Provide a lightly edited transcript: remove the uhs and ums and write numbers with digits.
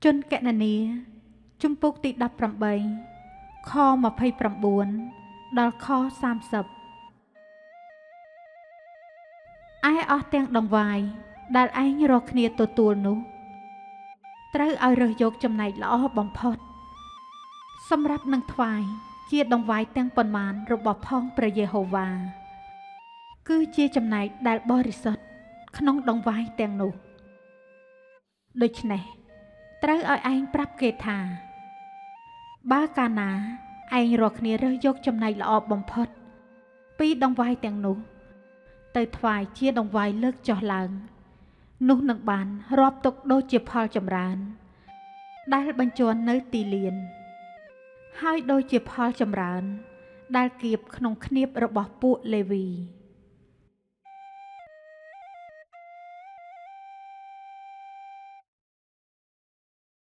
ជនកណនីជំពូកទី18ខ29ដល់ខ30ឯអស់ទាំងដង្វាយដែលឯងរកគ្នាទទួលនោះត្រូវឲ្យរើសយកចំណែកល្អបំផុតសម្រាប់នឹងថ្វាយជាដង្វាយទាំងប៉ុន្មានរបស់ផងព្រះយេហូវ៉ាគឺជាចំណែកដែលបរិសុទ្ធក្នុងដង្វាយទាំងនោះដូច្នេះត្រូវឲ្យឯងប្រាប់គេថាបើកាលណាឯងរកគ្នារើសយកចំណែកល្អបំផុតពីដង្វាយទាំងនោះទៅថ្វាយជាដង្វាយលើកចុះឡើងនោះនឹងបានរាប់ទុកដូចជាផលចម្រើនដែលបញ្ជាន់នៅទីលានហើយដូចជាផលចម្រើនដែលគៀបក្នុងគ្នៀបរបស់ពួកលេវី